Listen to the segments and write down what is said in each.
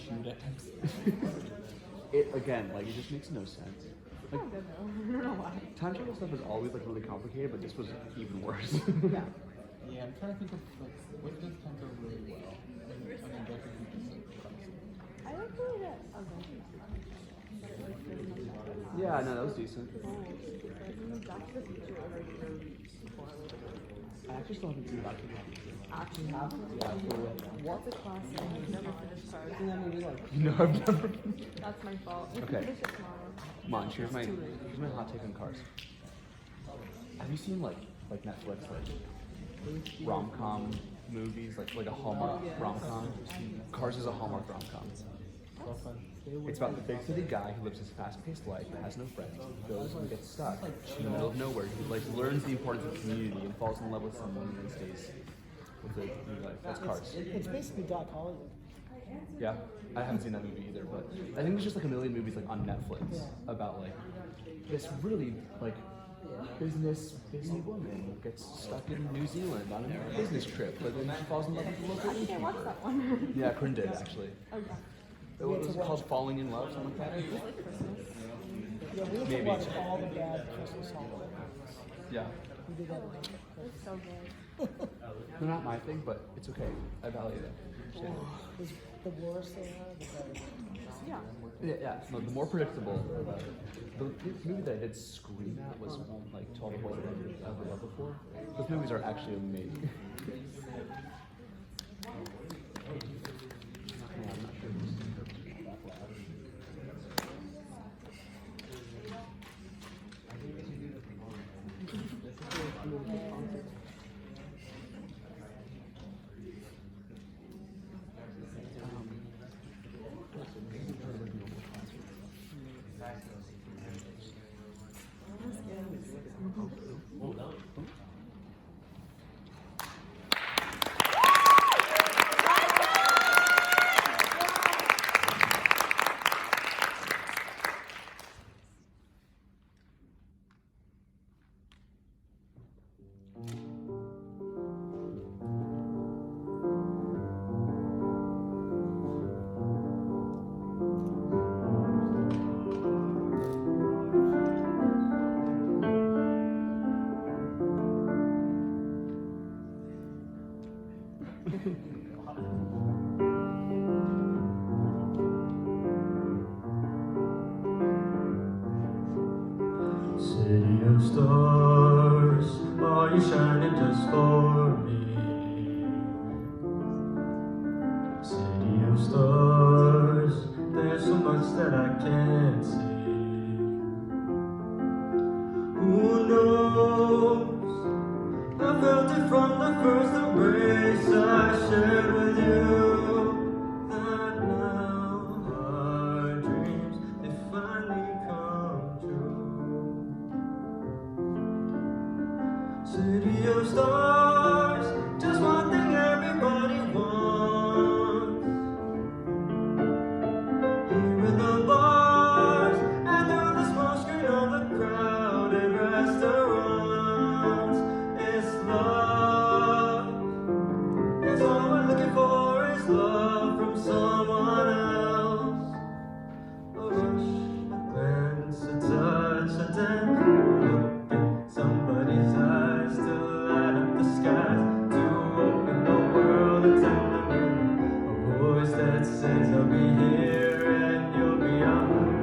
shoot at it again, like it just makes no sense. Like, I don't know why. time travel stuff is always like really complicated, but this was even worse. Yeah. Yeah, I'm trying to think of like what does time travel really well. I mean, Death is just like classic. I like the way that Yeah, no, that was decent. Back to the Future over here before. I actually still haven't seen Back to the Future. Actually have? Yeah, for real. What's a classic? I've never finished part. That movie like No, I've never. That's my fault. We Okay. can finish it tomorrow. Come on, here's my hot take on Cars. Have you seen like Netflix rom-com movies, like a Hallmark rom-com? Cars is a Hallmark rom-com. so fun. It's about the big city guy who lives his fast-paced life, has no friends, goes and gets stuck in the middle of nowhere. He like learns the importance of community and falls in love with someone and stays with a new life. That's Cars. It's basically Doc Hollywood. Yeah, I haven't seen that movie either, but I think there's just like a million movies like on Netflix about like this really like business busy woman gets stuck in New Zealand on a business trip, but then she falls in love with the local I can't watch innkeeper. that one. Yeah, Corinne did actually. Okay. What was it called? Falling in Love, something like that? It's like Christmas. Yeah, we have Maybe. to watch all the bad Christmas songs. Yeah. We did that at It's so good. They're not my thing, but it's okay. I value them. Understand? Is the worse they are, the better. Yeah. Yeah. No, the more predictable, the better. The movie that I did scream at was like 12 Boys I've Ever Loved Before. Those movies are actually amazing. I'm not sure this is that loud. City of stars, are you shining just for me? City of stars, there's so much that I can't see. Who knows? I felt it from the first embrace I shared with you. That now our dreams, they finally come true. City of stars, just one thing everybody wants. Here in the bars, and through the smoke screen of the crowded restaurants, it's love. It's all we're looking for is love from someone else. A rush, a glance, a touch, a dance. Look in somebody's eyes to light up the skies, to open the world and tell them a voice that says I'll be here and you'll be ours.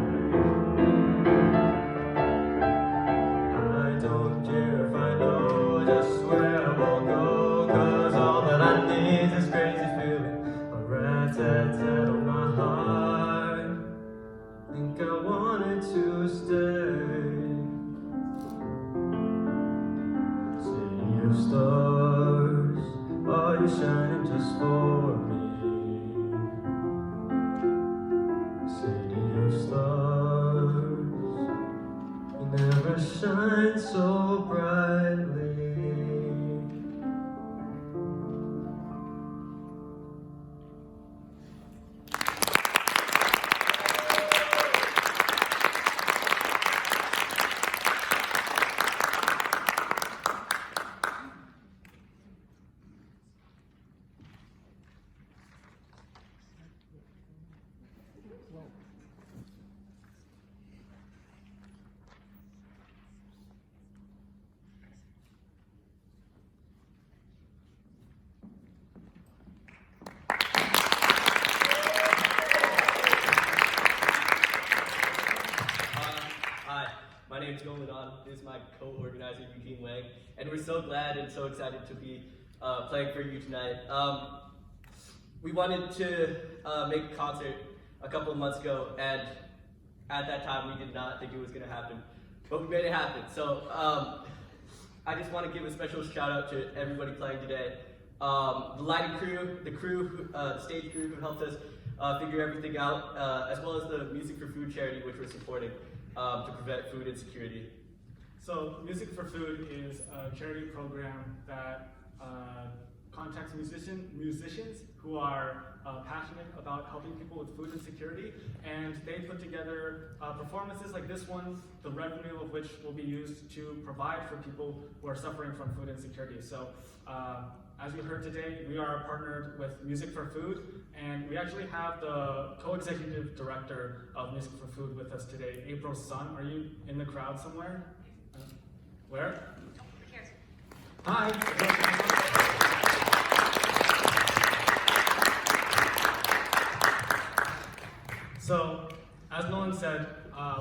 I don't care if I know just where I will go, 'cause all that I need is this crazy feeling, a rat-tat-tat on my heart. Think I wanted to stay. City of stars, are you shining just for me? City of stars, you never shine so brightly. is my co-organizer, Eugene Wang, and we're so glad and so excited to be playing for you tonight. We wanted to make a concert a couple of months ago, and at that time we did not think it was going to happen, but we made it happen. So I just want to give a special shout out to everybody playing today. The lighting crew, the stage crew who helped us figure everything out, as well as the Music for Food charity, which we're supporting to prevent food insecurity. So Music for Food is a charity program that contacts musicians who are passionate about helping people with food insecurity, and they put together performances like this one, the revenue of which will be used to provide for people who are suffering from food insecurity. So as you heard today, we are partnered with Music for Food, and we actually have the co-executive director of Music for Food with us today, April Sun. Are you in the crowd somewhere? Where? Hi. So, as Nolan said,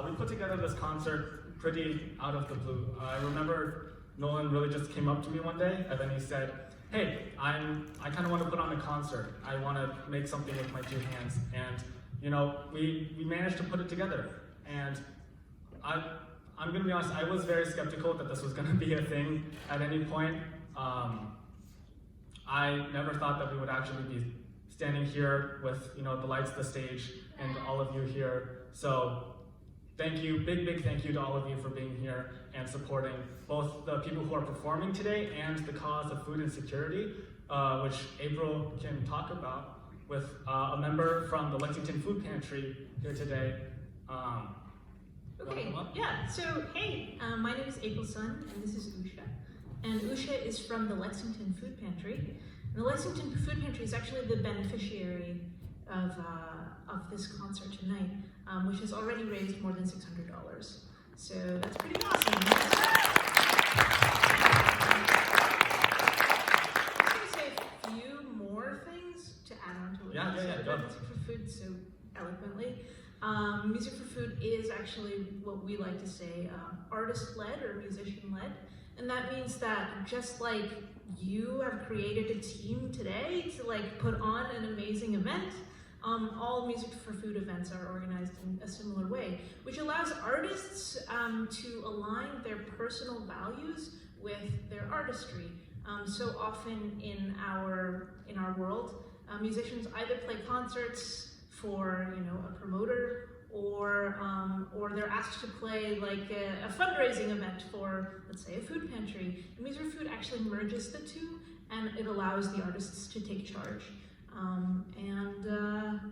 we put together this concert pretty out of the blue. I remember Nolan really just came up to me one day, and then he said, "Hey, I kind of want to put on a concert. I want to make something with my two hands." And you know, we managed to put it together. And I'm gonna be honest, I was very skeptical that this was gonna be a thing at any point. I never thought that we would actually be standing here with, you know, the lights, the stage, and all of you here. So thank you, big thank you to all of you for being here and supporting both the people who are performing today and the cause of food insecurity, which April can talk about with a member from the Lexington Food Pantry here today. Okay, yeah, so hey, my name is April Sun, and this is Usha. And Usha is from the Lexington Food Pantry. And the Lexington Food Pantry is actually the beneficiary of this concert tonight, which has already raised more than $600. So that's pretty awesome. I'm going to say a few more things to add on to what you said about Music for Food so eloquently. Music for Food is actually what we like to say artist-led or musician-led, and that means that just like you have created a team today to like put on an amazing event, all Music for Food events are organized in a similar way, which allows artists to align their personal values with their artistry. So often in our world, musicians either play concerts for, you know, a promoter, or they're asked to play like a fundraising event for, let's say, a food pantry. And Music for Food actually merges the two, and it allows the artists to take charge.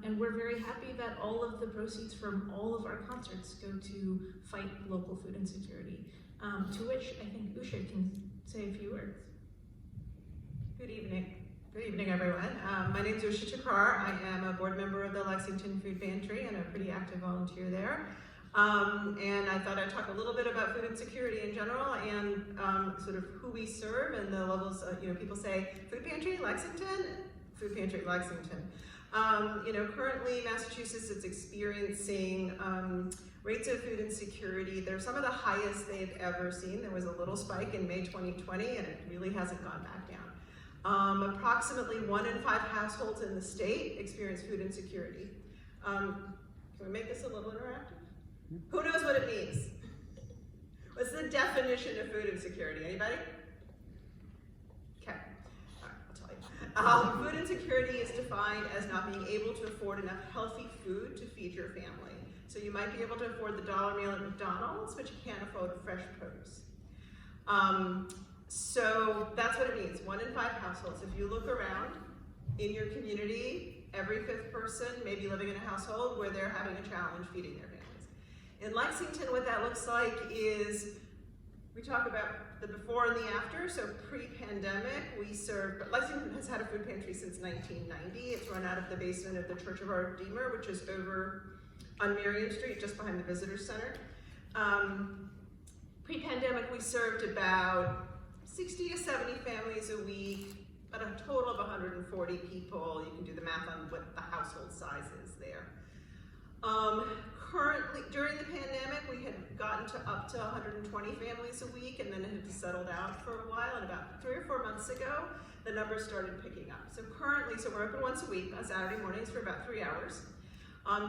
And we're very happy that all of the proceeds from all of our concerts go to fight local food insecurity. To which I think Usha can say a few words. Good evening. Good evening, everyone. My name is Usha Chakrar. I am a board member of the Lexington Food Pantry and a pretty active volunteer there. And I thought I'd talk a little bit about food insecurity in general and sort of who we serve and the levels of, you know, people say, Food Pantry Lexington? Food Pantry Lexington. You know, currently Massachusetts is experiencing rates of food insecurity. They're some of the highest they've ever seen. There was a little spike in May 2020 and it really hasn't gone back down. Approximately 1 in 5 households in the state experience food insecurity. Can we make this a little interactive? Who knows what it means? What's the definition of food insecurity? Anybody? Okay, all right, I'll tell you. Food insecurity is defined as not being able to afford enough healthy food to feed your family. So you might be able to afford the dollar meal at McDonald's, but you can't afford fresh produce. So that's what it means, 1 in 5 households. If you look around in your community, every 5th person may be living in a household where they're having a challenge feeding their families. In Lexington, what that looks like is, we talk about the before and the after. So pre-pandemic, we served, Lexington has had a food pantry since 1990. It's run out of the basement of the Church of Our Redeemer, which is over on Marion Street, just behind the Visitor Center. Pre-pandemic, we served about 60 to 70 families a week, but a total of 140 people. You can do the math on what the household size is there. currently, during the pandemic, we had gotten to up to 120 families a week, and then it had settled out for a while, and about 3 or 4 months ago, the numbers started picking up. So currently, we're open once a week on Saturday mornings for about 3 hours.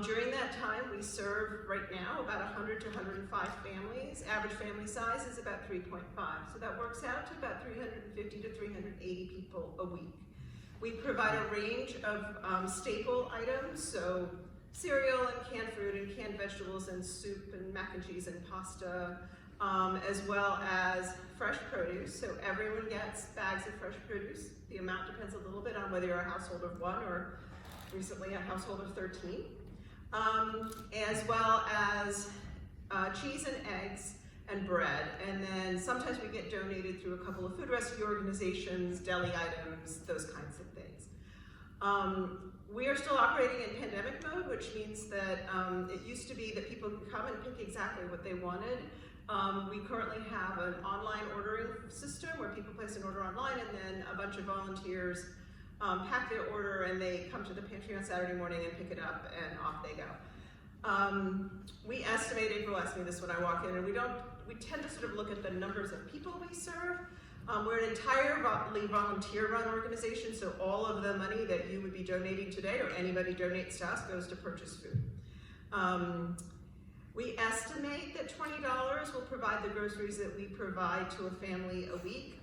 During that time, we serve right now about 100 to 105 families. Average family size is about 3.5. So that works out to about 350 to 380 people a week. We provide a range of staple items, so cereal and canned fruit and canned vegetables and soup and mac and cheese and pasta, as well as fresh produce. So everyone gets bags of fresh produce. The amount depends a little bit on whether you're a household of 1 or recently a household of 13. As well as cheese and eggs and bread. And then sometimes we get donated through a couple of food rescue organizations, deli items, those kinds of things. We are still operating in pandemic mode, which means that it used to be that people could come and pick exactly what they wanted. We currently have an online ordering system where people place an order online, and then a bunch of volunteers pack their order, and they come to the pantry on Saturday morning and pick it up, and off they go. We estimate, April asked me this when I walk in, and we tend to sort of look at the numbers of people we serve. We're an entirely volunteer-run organization, so all of the money that you would be donating today, or anybody donates to us, goes to purchase food. We estimate that $20 will provide the groceries that we provide to a family a week.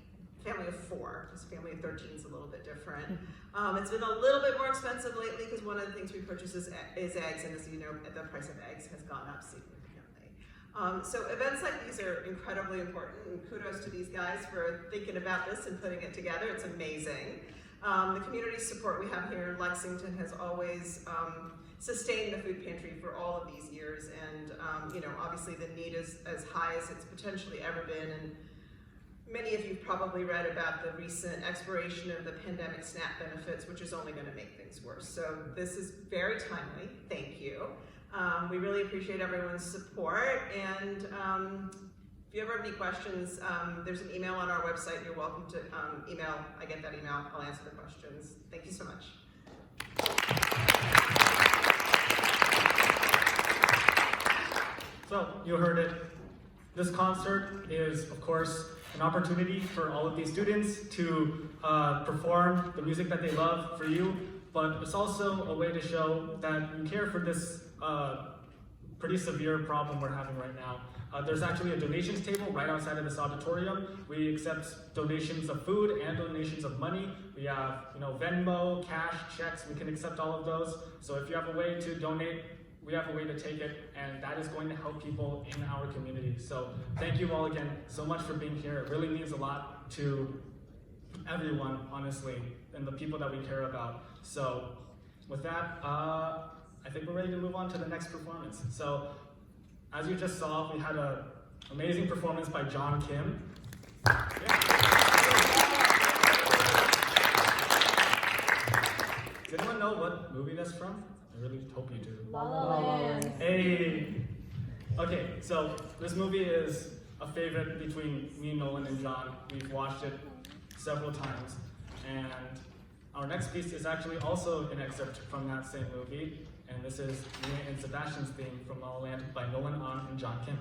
Family of 4, because family of 13 is a little bit different. It's been a little bit more expensive lately because one of the things we purchase is eggs, and as you know, the price of eggs has gone up significantly. So events like these are incredibly important, and kudos to these guys for thinking about this and putting it together. It's amazing. The community support we have here in Lexington has always sustained the food pantry for all of these years, and obviously the need is as high as it's potentially ever been. And many of you have probably read about the recent expiration of the pandemic SNAP benefits, which is only going to make things worse. So this is very timely. Thank you. We really appreciate everyone's support. And if you ever have any questions, there's an email on our website. You're welcome to email. I get that email. I'll answer the questions. Thank you so much. So, you heard it. This concert is, of course, an opportunity for all of these students to perform the music that they love for you, but it's also a way to show that you care for this pretty severe problem we're having right now. There's actually a donations table right outside of this auditorium. We accept donations of food and donations of money. We have, Venmo, cash, checks. We can accept all of those. So if you have a way to donate, we have a way to take it, and that is going to help people in our community. So thank you all again so much for being here. It really means a lot to everyone, honestly, and the people that we care about. So with that, I think we're ready to move on to the next performance. So as you just saw, we had an amazing performance by John Kim. Yeah. Does anyone know what movie that's from? I really hope you do. La La Land. Hey! Okay, so this movie is a favorite between me, Nolan, and John. We've watched it several times. And our next piece is actually also an excerpt from that same movie. And this is Mia and Sebastian's theme from La La Land by Nolan An and John Kim.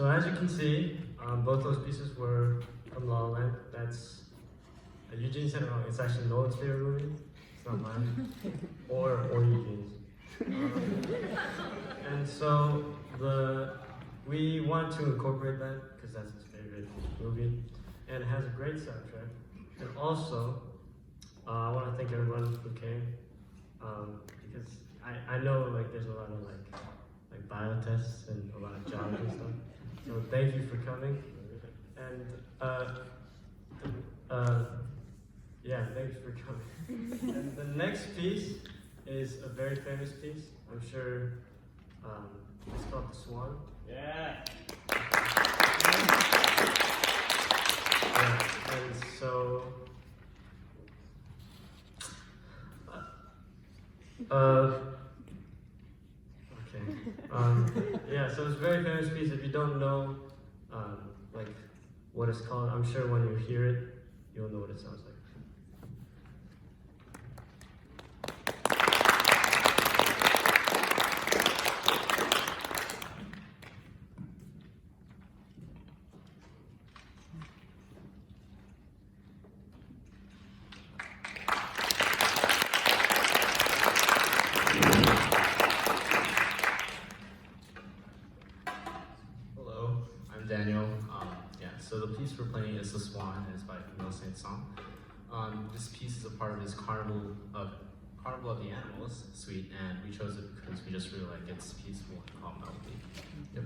so as you can see, both those pieces were from La La Land. That's Eugene said it wrong. It's actually Nolan's favorite movie. It's not mine or Eugene's. And so we want to incorporate that because that's his favorite movie, and it has a great soundtrack. And also, I want to thank everyone who came because I know like there's a lot of like bio tests and a lot of jobs and stuff. So thank you for coming, and yeah, thanks for coming. And the next piece is a very famous piece. I'm sure it's called The Swan. Yeah. Yeah, and so okay. Yeah, so it's a very famous piece. If you don't know like what it's called, I'm sure when you hear it, you'll know what it sounds like. Hello, I'm Daniel. So the piece we're playing is The Swan, and it's by Camille Saint-Saëns. This piece is a part of his Carnival of the Animals suite, and we chose it because we just really like its peaceful and calm melody. Yep.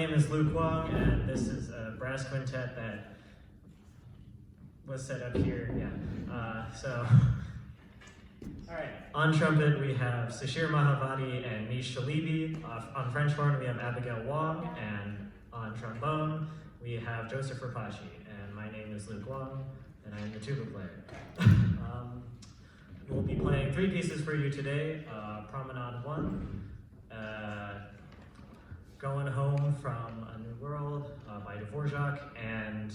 name is Luke Wong, and this is a brass quintet that was set up here. All right. On trumpet, we have Sashir Mahavadi and Mish Shalibi. On French horn, we have Abigail Wong, and on trombone, we have Joseph Rapashi. And my name is Luke Wong, and I'm the tuba player. We'll be playing 3 pieces for you today. Promenade 1, Going Home from a New World by Dvorak, and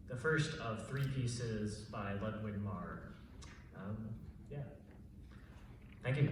the first of 3 pieces by Ludwig Marr. Yeah. Thank you.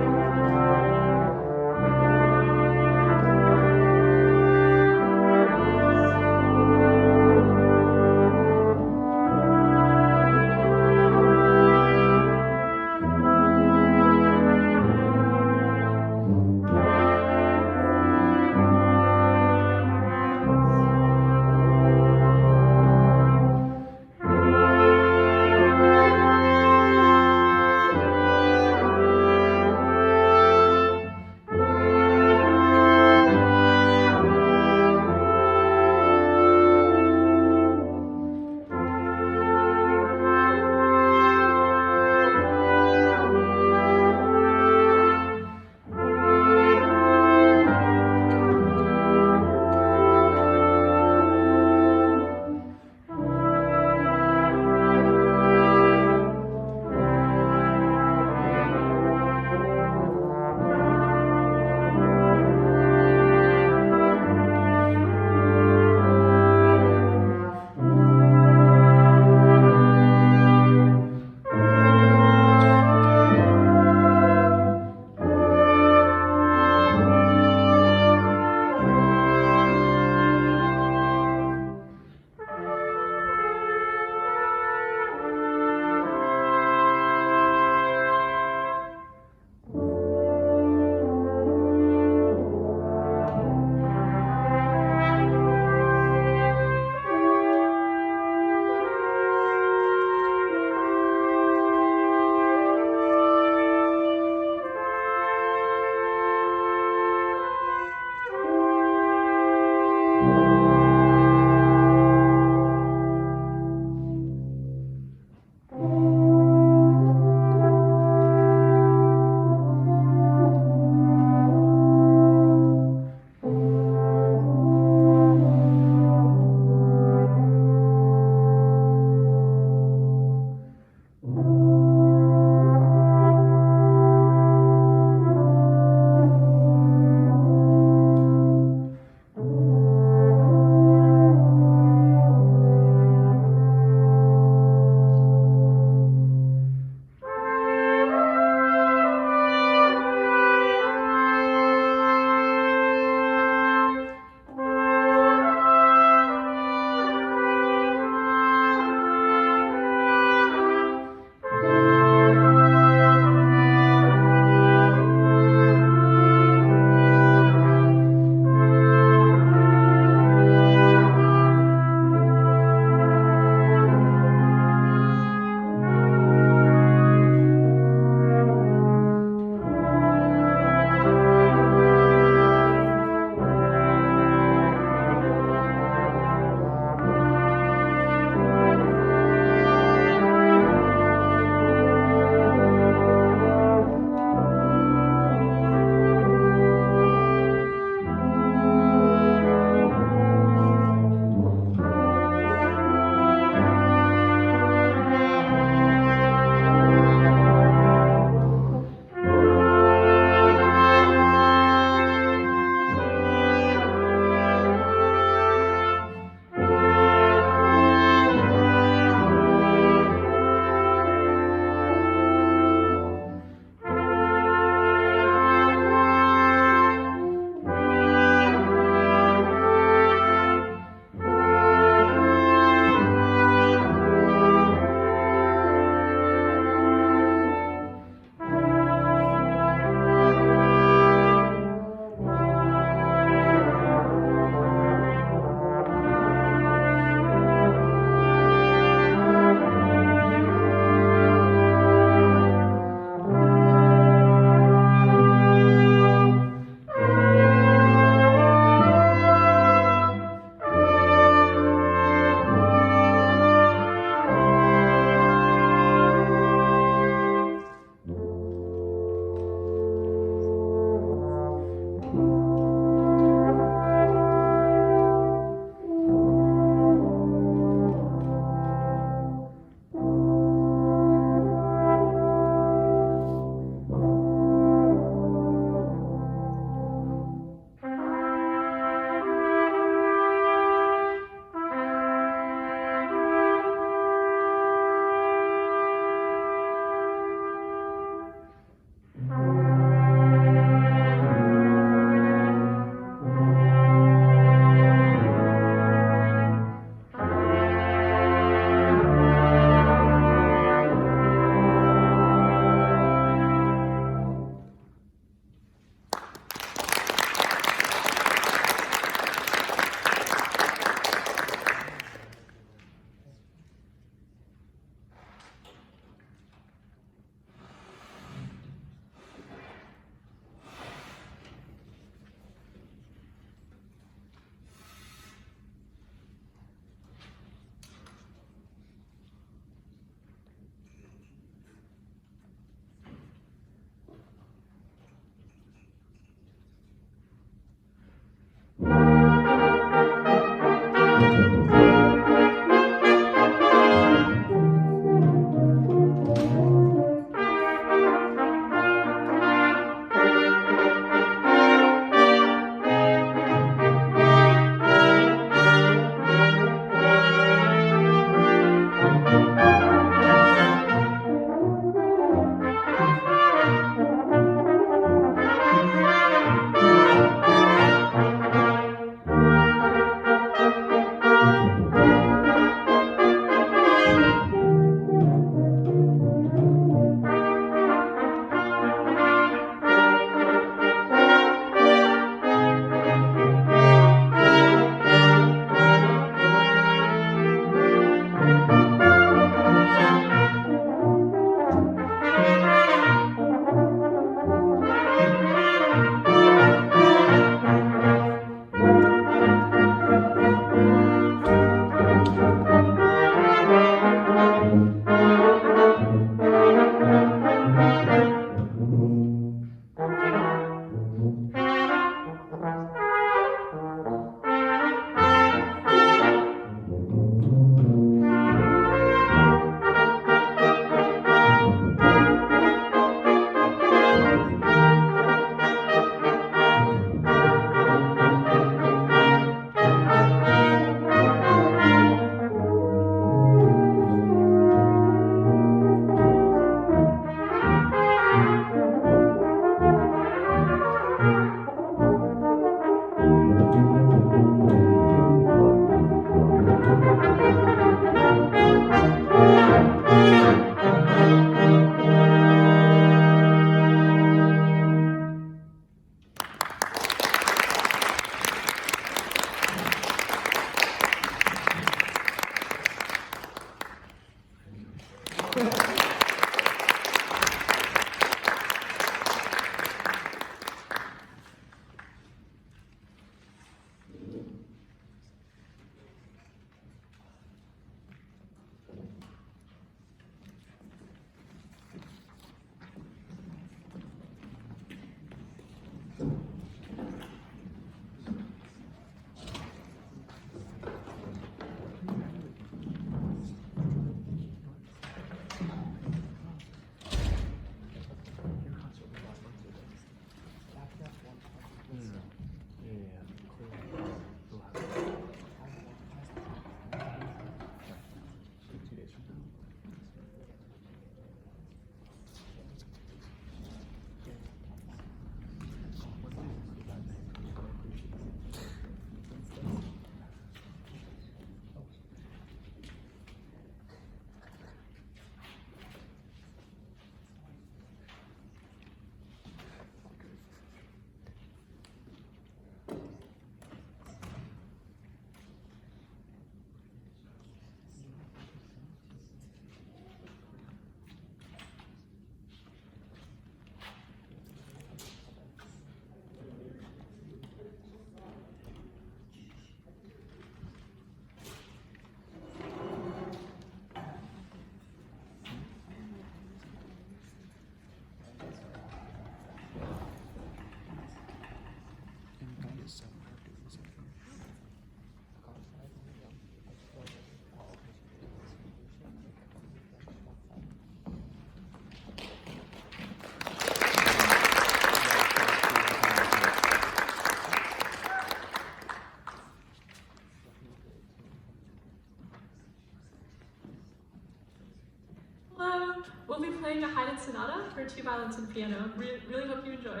We'll be playing a Haydn Sonata for 2 violins and piano. Really hope you enjoy.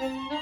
again.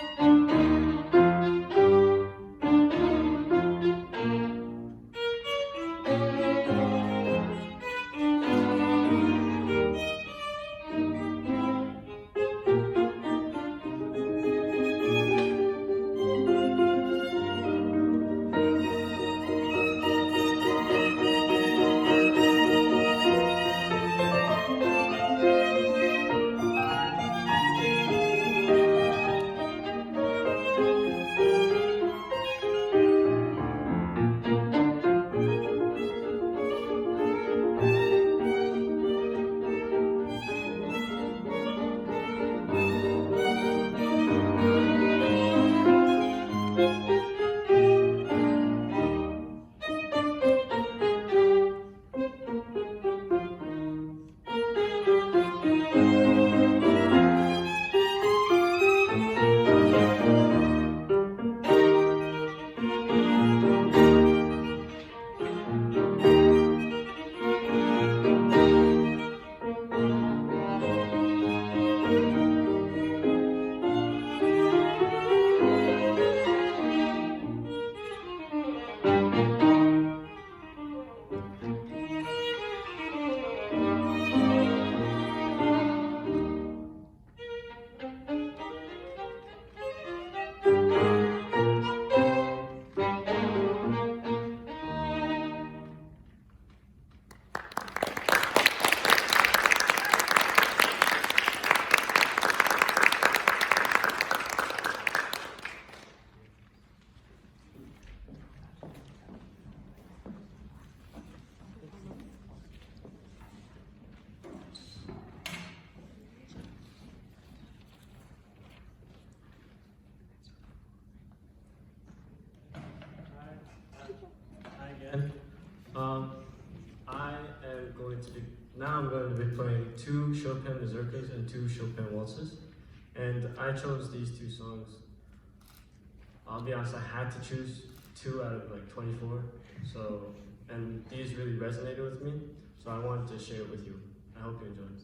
I'm going to be playing 2 Chopin mazurkas and 2 Chopin waltzes. And I chose these 2 songs. I'll be honest, I had to choose 2 out of like 24. So, and these really resonated with me. So I wanted to share it with you. I hope you enjoy it.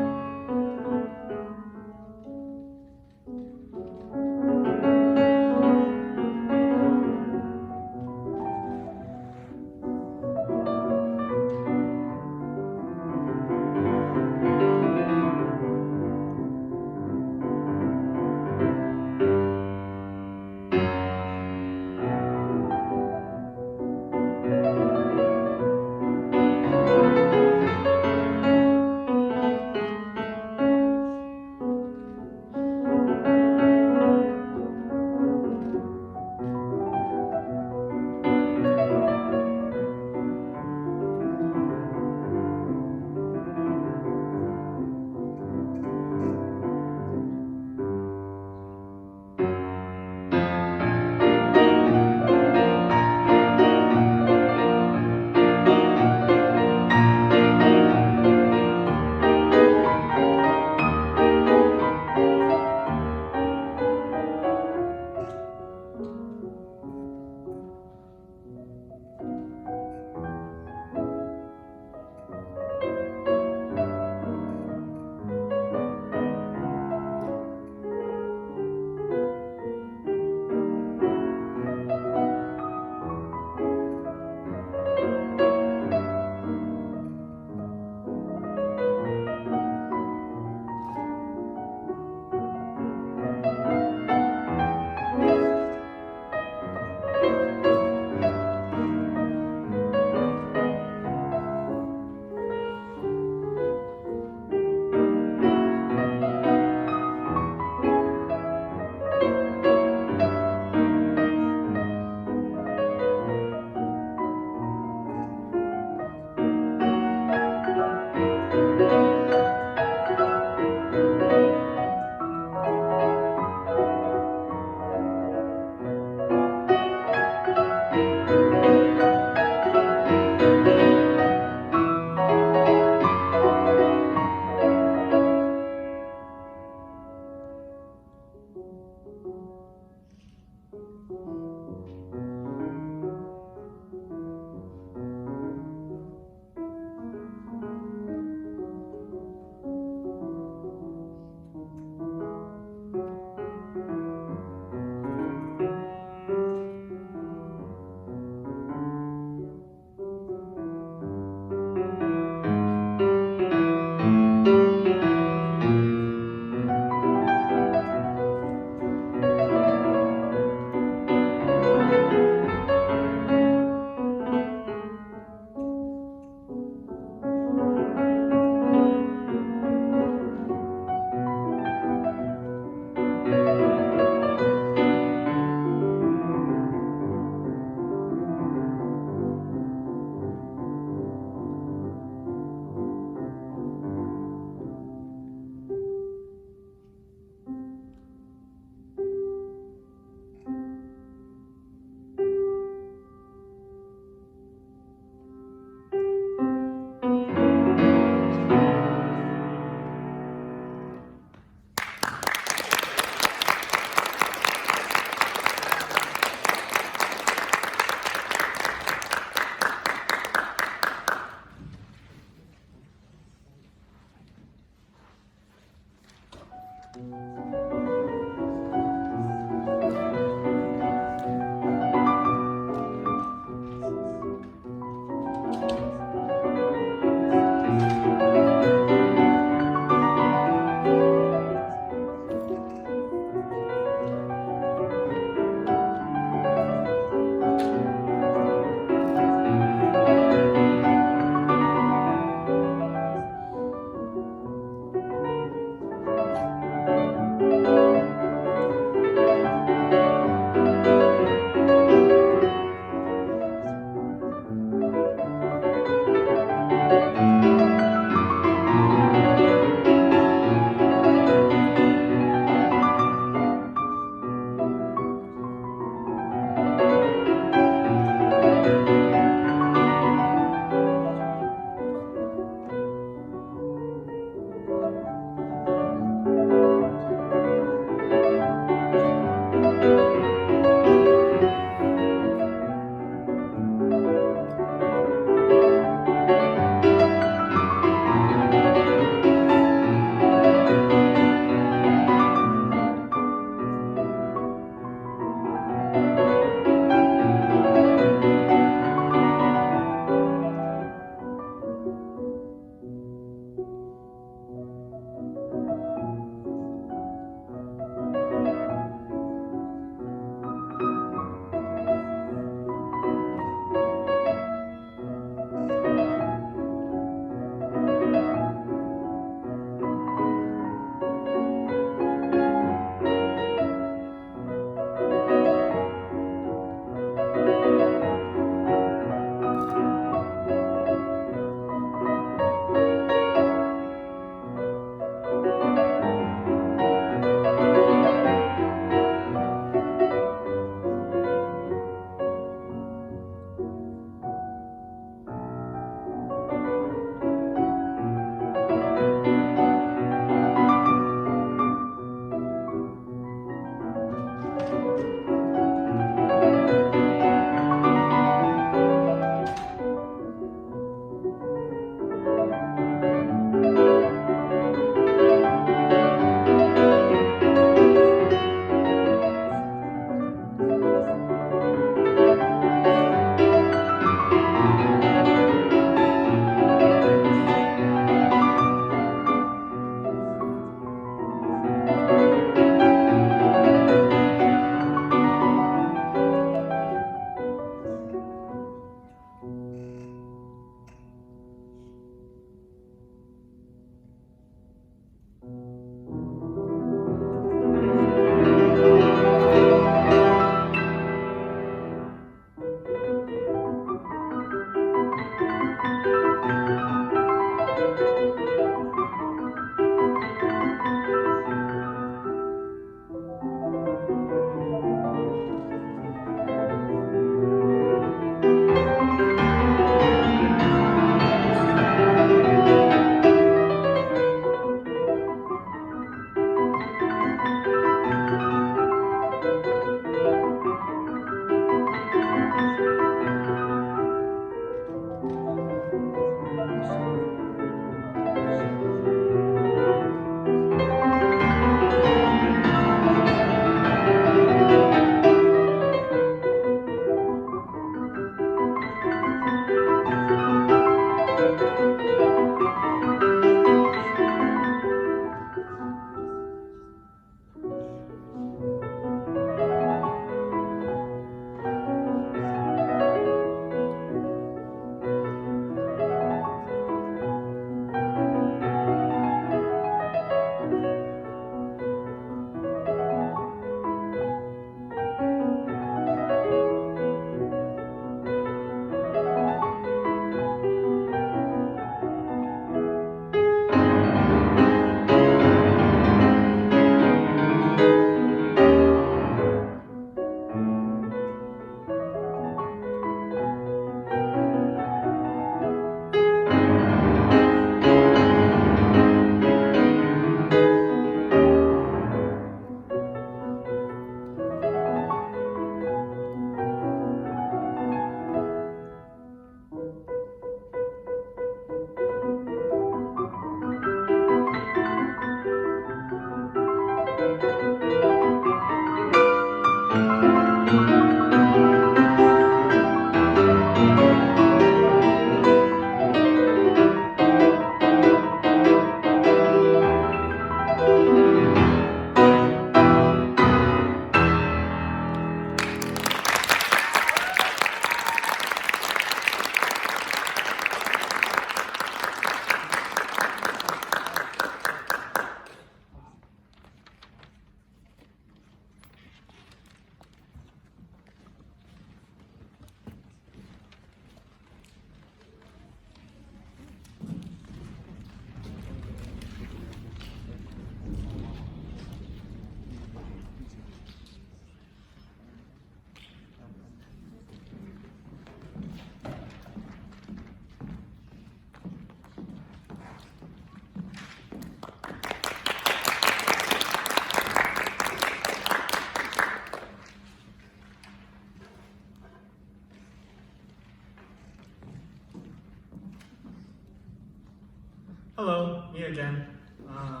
Hello, me again. I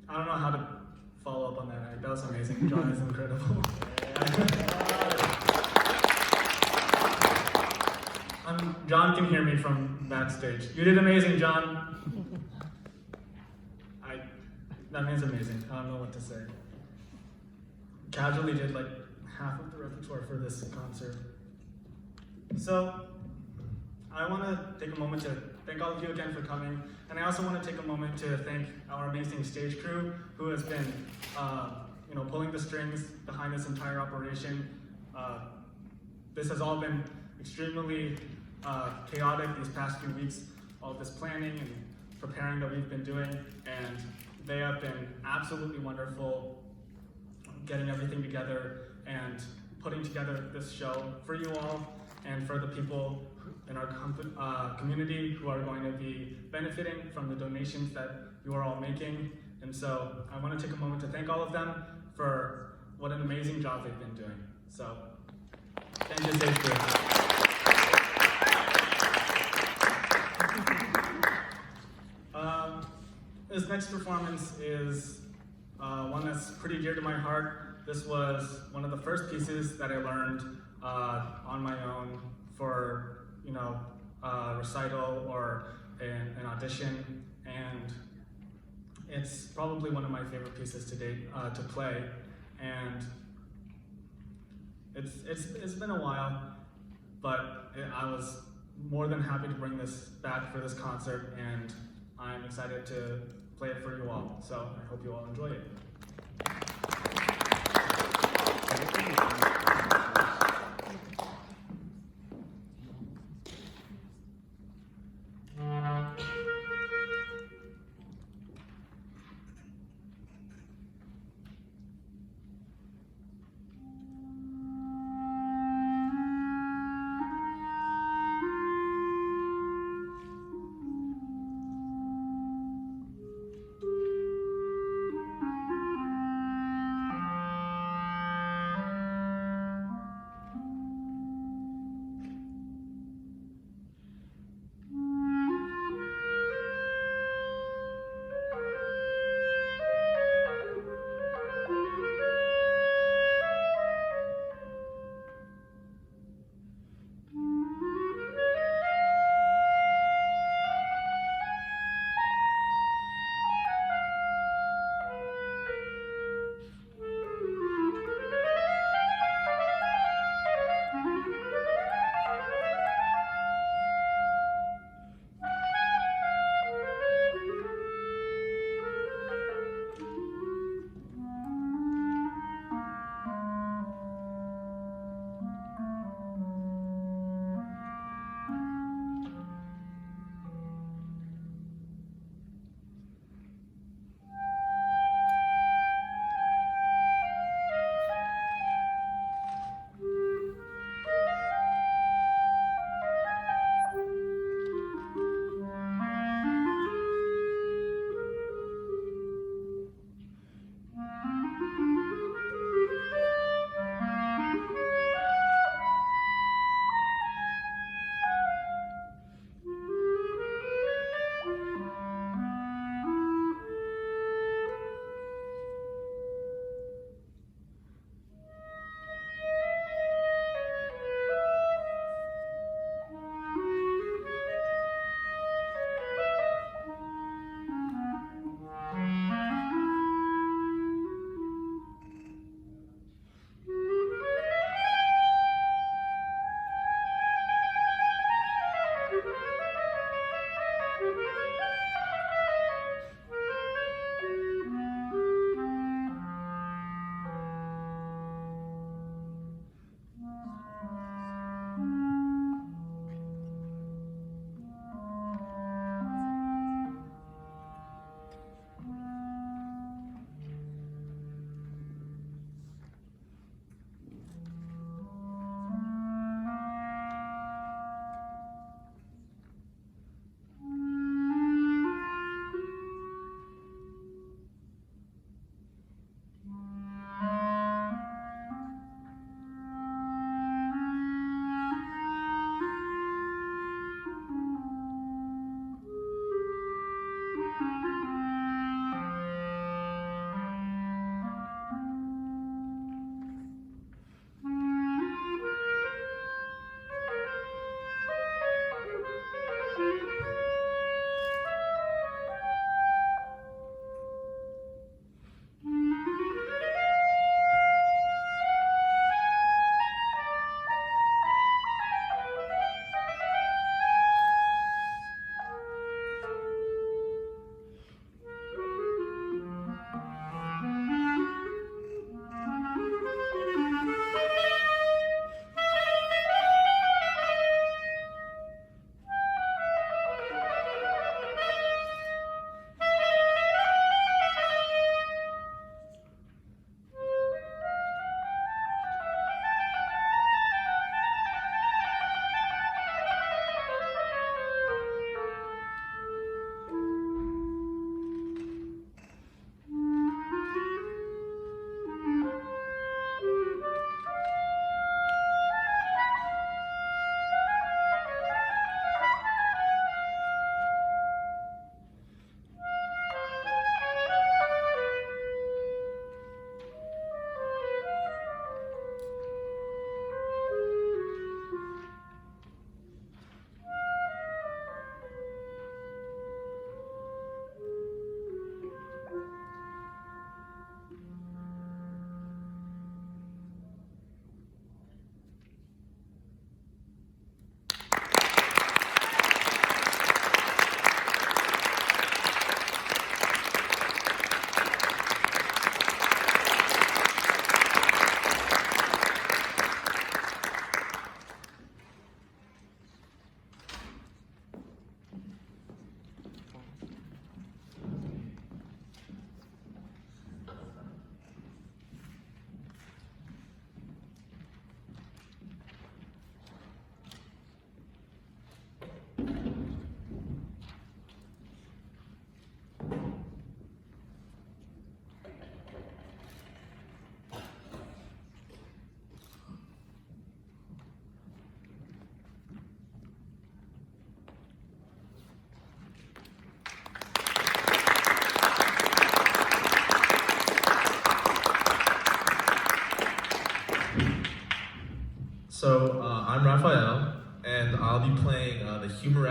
don't know how to follow up on that. That was amazing. John is incredible. John can hear me from backstage. You did amazing, John. That means amazing. I don't know what to say. Casually did like half of the repertoire for this concert. So, I want to take a moment to thank all of you again for coming, and I also want to take a moment to thank our amazing stage crew who has been, pulling the strings behind this entire operation. This has all been extremely chaotic these past few weeks, all this planning and preparing that we've been doing, and they have been absolutely wonderful getting everything together and putting together this show for you all and for the people in our community who are going to be benefiting from the donations that you are all making. And so I want to take a moment to thank all of them for what an amazing job they've been doing. So thank you, Stage Crew. This next performance is one that's pretty dear to my heart. This was one of the first pieces that I learned on my own for recital or an audition, and it's probably one of my favorite pieces to date to play. And it's been a while, but I was more than happy to bring this back for this concert, and I'm excited to play it for you all. So I hope you all enjoy it.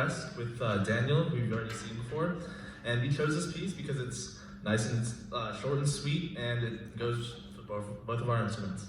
Rest with Daniel, who you've already seen before. And we chose this piece because it's nice and short and sweet, and it goes for both of our instruments.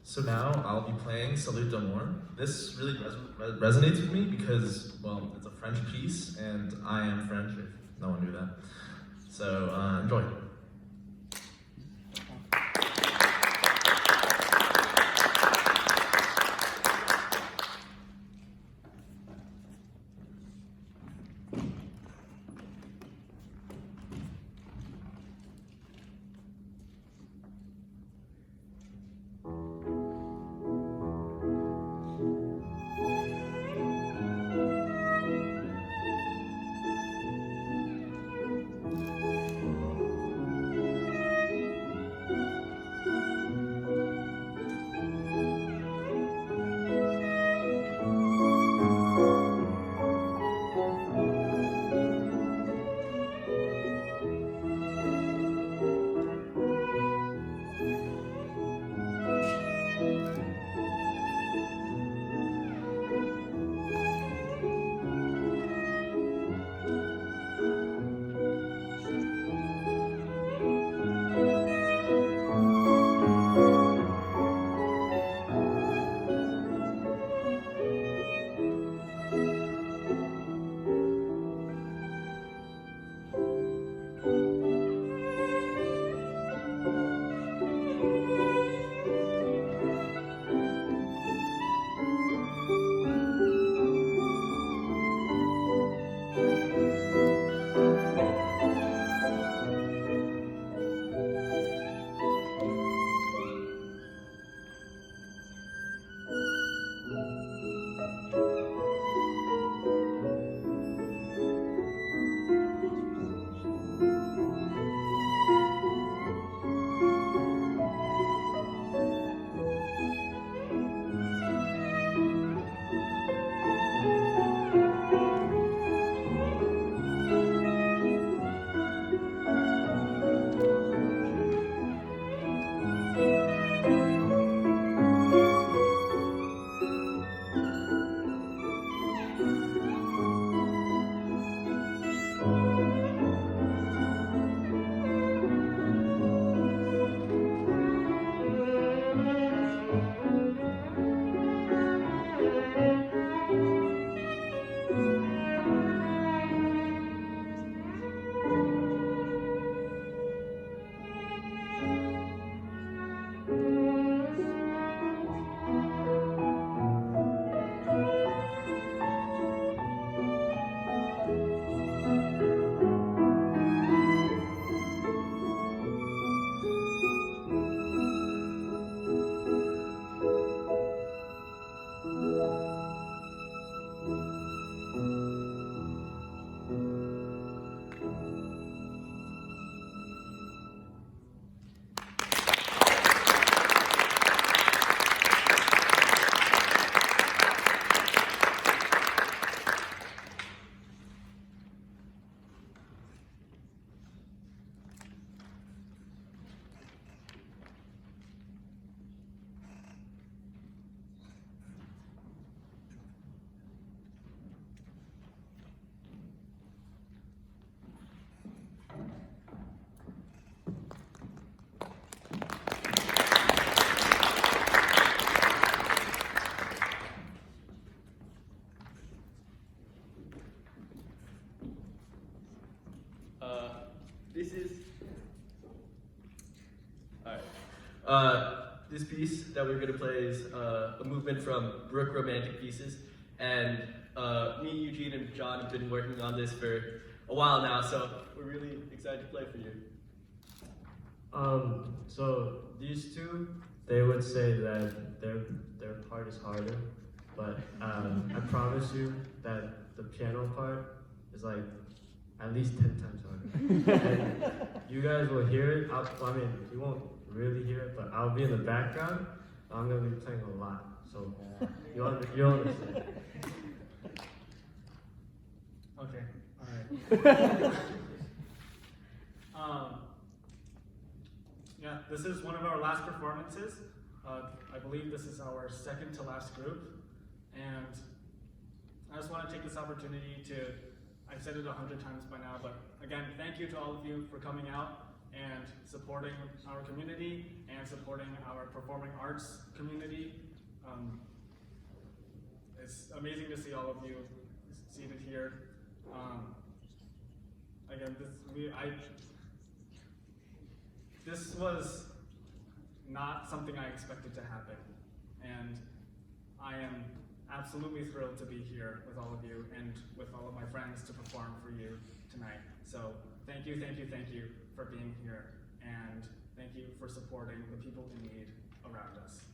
So now I'll be playing Salut d'amour. This really resonates with me because, well, it's a French piece, and I am French, if no one knew that. So enjoy. This piece that we're gonna play is a movement from Brook Romantic Pieces, and me, Eugene, and John have been working on this for a while now, so we're really excited to play for you. So these two, they would say that their part is harder, but I promise you that the piano part is like at least 10 times harder. And you guys will hear it. I mean, you won't really hear it, but I'll be in the background. I'm gonna be playing a lot, so you'll understand. Okay, alright. Yeah, this is one of our last performances. I believe this is our second to last group. And I just want to take this opportunity to, I've said it 100 times by now, but again, thank you to all of you for coming out and supporting our community and supporting our performing arts community. It's amazing to see all of you seated here. Again, this was not something I expected to happen, and I am absolutely thrilled to be here with all of you and with all of my friends to perform for you tonight. So thank you, thank you, thank you for being here, and thank you for supporting the people in need around us.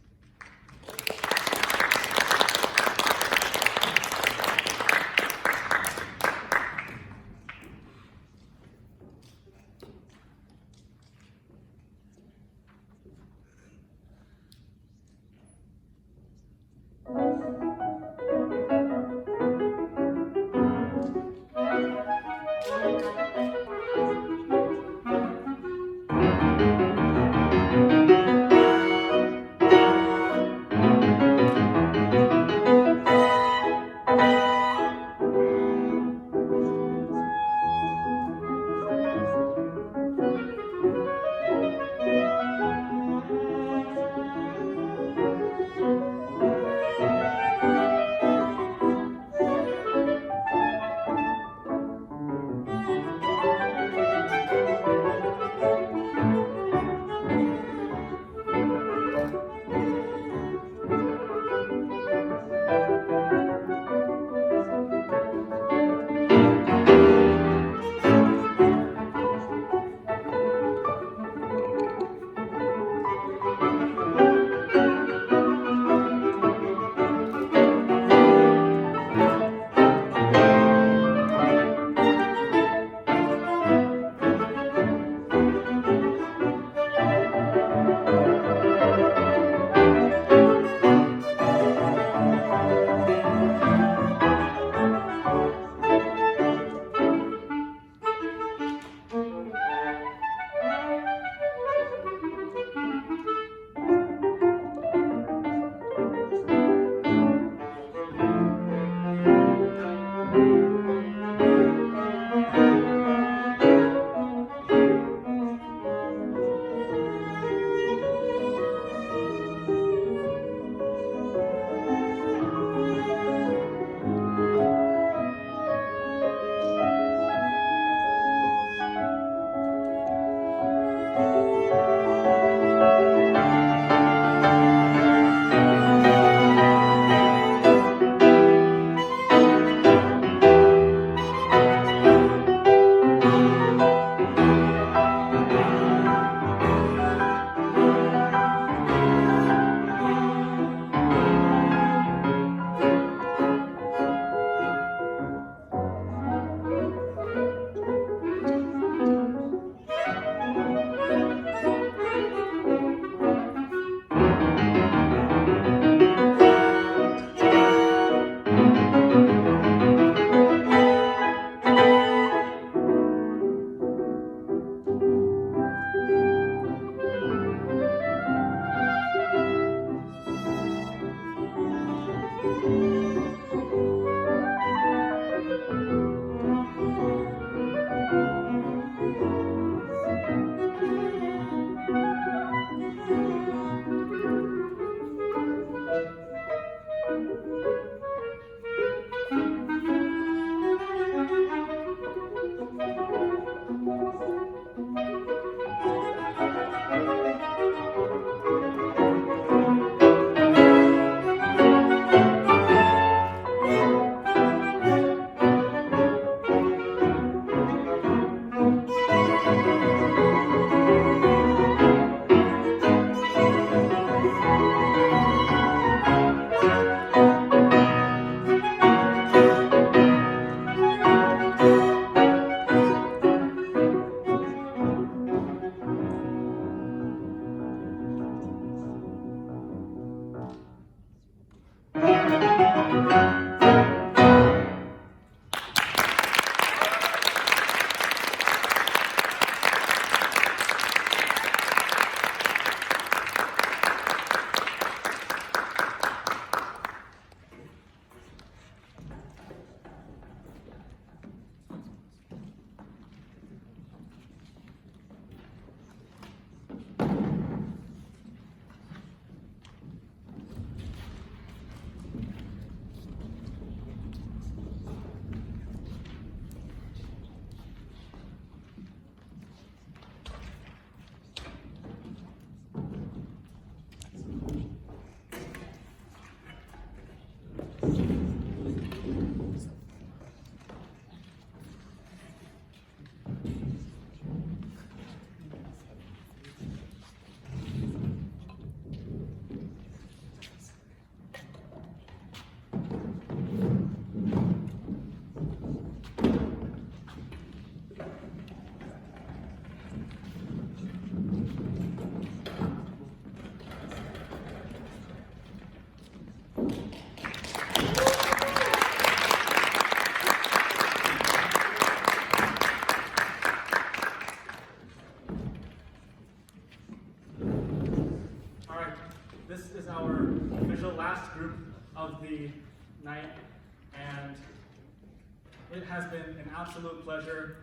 it has been an absolute pleasure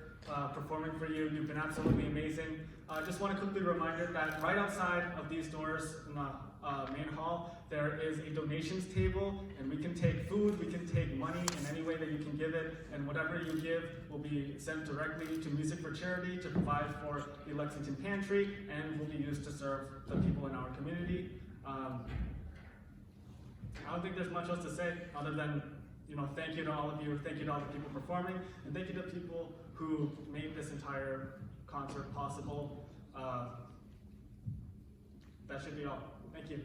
performing for you. You've been absolutely amazing. I just want to quickly remind you that right outside of these doors in the main hall, there is a donations table, and we can take food, we can take money in any way that you can give it, and whatever you give will be sent directly to Music for Charity to provide for the Lexington Pantry, and will be used to serve the people in our community. I don't think there's much else to say other than, thank you to all of you, thank you to all the people performing, and thank you to people who made this entire concert possible. That should be all. Thank you.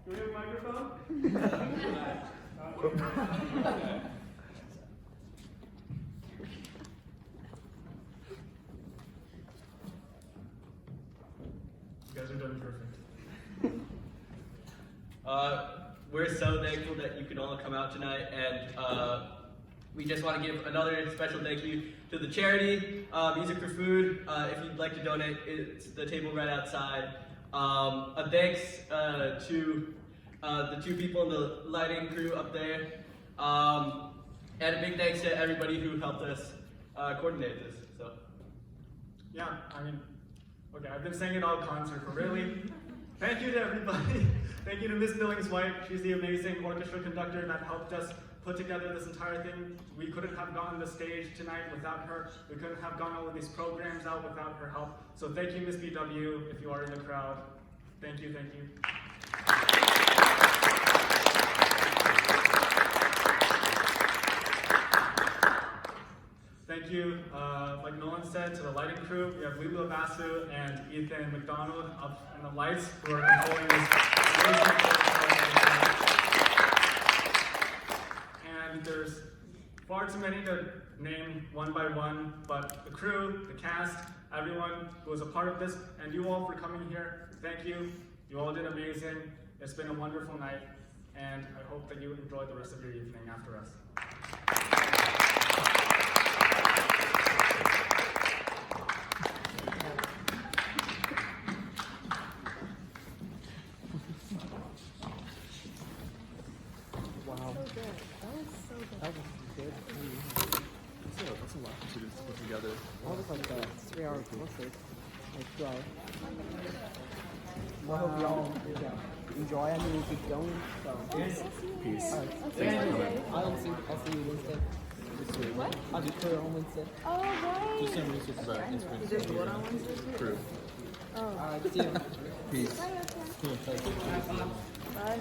Do we have a microphone? You guys are doing perfect. We're so thankful that you could all come out tonight, and we just want to give another special thank you to the charity, Music for Food. If you'd like to donate, it's the table right outside. A thanks to the two people in the lighting crew up there, and a big thanks to everybody who helped us coordinate this. So, yeah, I mean, okay, I've been saying it all concert, but really, thank you to everybody. Thank you to Miss Billings-White. She's the amazing orchestra conductor that helped us put together this entire thing. We couldn't have gotten the stage tonight without her. We couldn't have gotten all of these programs out without her help. So thank you, Miss BW, if you are in the crowd. Thank you, thank you. Thank you, like Nolan said, to the lighting crew. We have Lulu Abasu and Ethan McDonald up in the lights who are controlling this and there's far too many to name one by one, but the crew, the cast, everyone who was a part of this, and you all for coming here, thank you. You all did amazing. It's been a wonderful night, and I hope that you enjoy the rest of your evening after us. Wow. So good. That was so good. That was good. That's a lot to put together. That was like 3 hours concert. Like 2 hours. I hope y'all enjoy. I mean, we keep going. So. Peace. Alright. Thanks for coming. I'll see you Wednesday. What? I'll do Twitter on Wednesday. Oh, right. Do some research about Instagram. You just what on Wednesday? True. Alright, see you. Peace. Bye,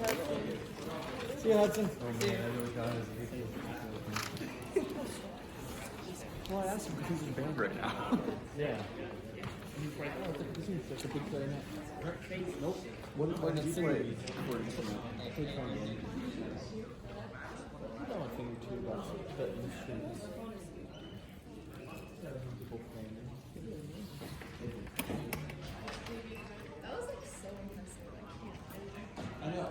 Hudson. See you, Hudson. Oh man, I know guys. Well, I asked him because he's in band right now. Yeah. He's like, oh, this is such a big clarinet. Nope. What did you play for instrument? I played trombone. I know a thing or two about the instruments. People playing. That was like so impressive. I know.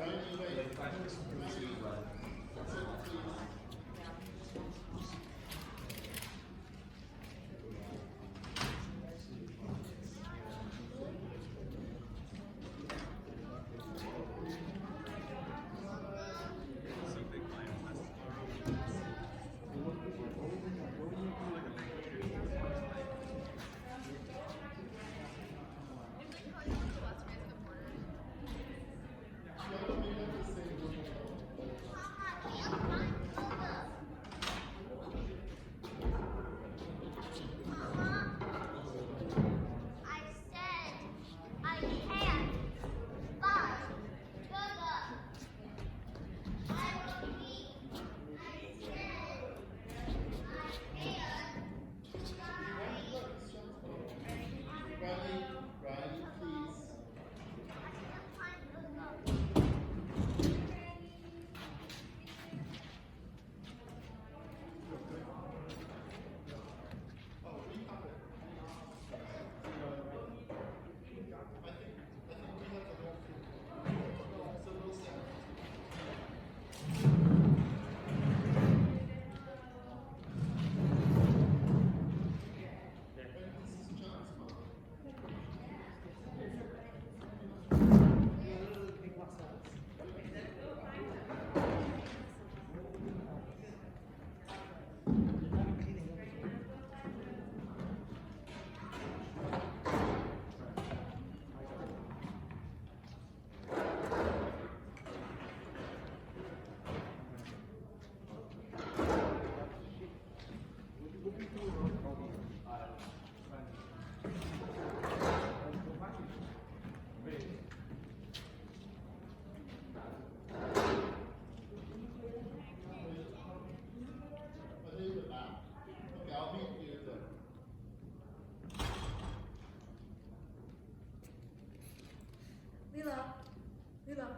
Lila.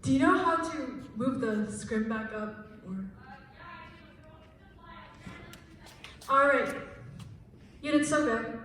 Do you know how to move the scrim back up? All right. You did so good.